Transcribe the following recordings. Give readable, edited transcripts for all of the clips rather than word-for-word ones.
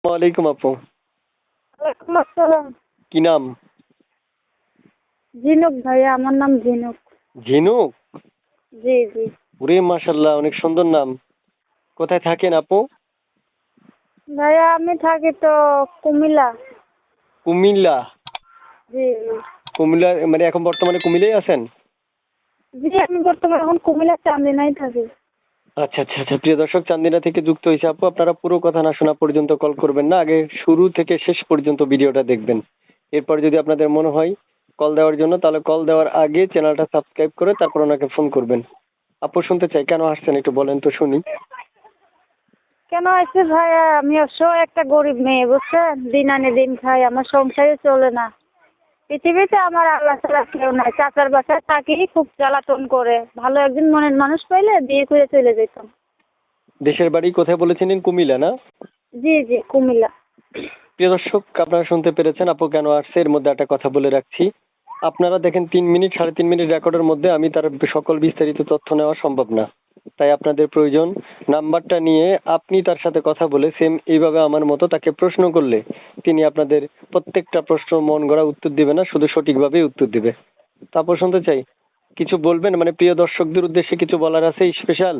ওয়ালাইকুম আপু। ওয়ালাইকুম আসসালাম। কি নাম? ঝিনুক ভাইয়া, আমার নাম ঝিনুক। ঝিনুক? জি জি। ওরে মাশাল্লাহ, অনেক সুন্দর নাম। কোথায় থাকেন আপু? ভাইয়া আমি থাকি তো কুমিল্লা। কুমিল্লা? জি জি। কুমিল্লা মানে এখন বর্তমানে কুমিল্লায় আছেন? জি আমি বর্তমানে এখন কুমিল্লা চান্দিনায় থাকি। আচ্ছা আচ্ছা আচ্ছা, প্রিয় দর্শক, চান্দিনা থেকে যুক্ত হয়েছে আপু। আপনারা পুরো কথা না শোনা পর্যন্ত কল করবেন না, আগে শুরু থেকে শেষ পর্যন্ত ভিডিওটা দেখবেন। এরপর যদি আপনাদের মনে হয় কল দেওয়ার জন্য, তাহলে কল দেওয়ার আগে চ্যানেলটা সাবস্ক্রাইব করে তারপর ওনাকে ফোন করবেন। আপু শুনতে চাই, কেন আসছেন একটু বলেন তো শুনি। কেন আছে ভাইয়া, আমি অবশ্য একটা গরিব মেয়ে, বুঝছেন? দিন আনে দিন খাই, আমার সংসারে চলে না। পৃথিবীতে আমার আল্লাহ ছাড়া কেউ নাই। চাচার বাসায় থাকি, খুব জ্বালাতন করে। ভালো একজন মনের মানুষ পাইলে বিয়ে করে চলে যেতাম। দেশের বাড়ি কোথায় বলেছিলেন? কুমিল্লা না? জি জি, কুমিল্লা। প্রিয় দর্শক, আপনারা শুনতে পেরেছেন আপু কেন আসছে। এর মধ্যে একটা কথা বলে রাখছি, আপনারা দেখেন 3 মিনিট 3.5 মিনিট রেকর্ডের মধ্যে আমি তার সকল বিস্তারিত তথ্য নেওয়া সম্ভব না। তাই আপনাদের প্রয়োজন নাম্বারটা নিয়ে আপনি তার সাথে কথা বলে সেম এইভাবে আমার মতো তাকে প্রশ্ন করলে তিনি আপনাদের প্রত্যেকটা প্রশ্ন মন গড়া উত্তর দিবে না, শুধু সঠিকভাবেই উত্তর দিবে। তারপর শুনতে চাই, কিছু বলবেন মানে প্রিয় দর্শকদের উদ্দেশ্যে কিছু বলার আছে স্পেশাল?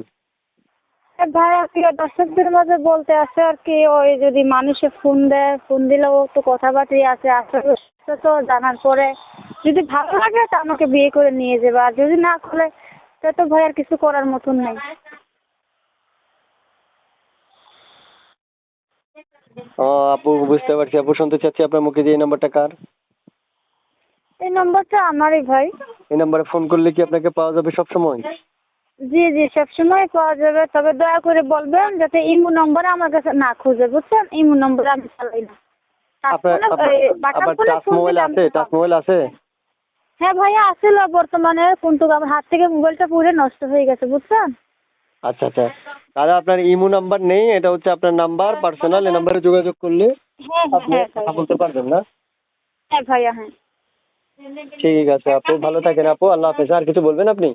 ভাইয়া প্রিয় দর্শকদের মাঝে বলতে আছে আর কি, ওই যদি মানুষে ফোন দেয়, ফোন দিলেও একটু কথাবার্তি আছে, আসলে তো জানার পরে যদি ভালো লাগে তা আমাকে বিয়ে করে নিয়ে যাবে, আর যদি না করে তা তো ভাই আর কিছু করার মতন নেই। আপু বুঝতে পারছি। আপু শুনতে চাচ্ছি আপনার মুখে যে এই নাম্বারটা কার? এই নম্বরটা আমারই ভাই। এই নাম্বারে ফোন করলে কি আপনাকে পাওয়া যাবে সব সময়? জি জি, সবসময় পাওয়া যাবে, তবে দয়া করে বলবেন যাতে ইমো নম্বর আমার কাছে না খুঁজে, বুঝছেন? ইমো নম্বর আমি চালাই না। আপনার বাটন আবার ফোনে টাচ ফোন মোবাইল দিলে আছে? আমাকে টাচ পাবেন। মোবাইল আছে? হ্যাঁ ভাইয়া আসছিল বর্তমানে, কিন্তু আমার হাত থেকে মোবাইলটা পুরো নষ্ট হয়ে গেছে, বুঝছেন? আচ্ছা আচ্ছা, তাহলে আপনার ইমো নাম্বার নেই, এটা হচ্ছে আপনার নাম্বার পার্সোনাল। এই নাম্বারে যোগাযোগ করলে হ্যাঁ হ্যাঁ আপনি হ্যাঁ কথা ভাইয়া। বলতে পারবেন না? হ্যাঁ ভাইয়া হ্যাঁ। ঠিক আছে আপু, ভালো থাকেন আপু, আল্লাহ হাফেজ। আর কিছু বলবেন আপনি?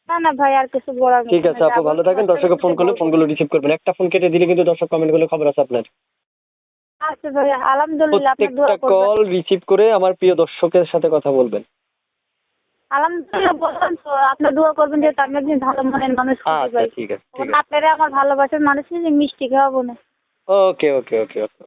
না না ভাই, আর কিছু বলার ঠিক মতো না, আছে যা আপু, ভালো বলতে থাকেন। পারছি দর্শকে ফোন করলে বলবো। ফোনগুলো রিসিভ করবেন। একটা ফোন কেটে দিলে কিন্তু দর্শক কমেন্ট করলে খবর আছে আপনার। আচ্ছা ভাইয়া, আলহামদুলিল্লাহ, আপনার প্রত্যেকটা দোয়া করবেন। কল রিসিভ করে আমার প্রিয় দর্শকের সাথে কথা বলবেন। আলহামদুলিল্লাহ বললাম তো, আপনার দোয়া করবেন যে আমি একদিন ভালো মনের মানুষ খুঁজে আচ্ছা পাই। ঠিক আছে, ঠিক তখন আছে। আপনারা আমার ভালোবাসার মানুষ নিয়ে মিষ্টি খাওয়াবো না। ওকে ওকে ওকে ওকে।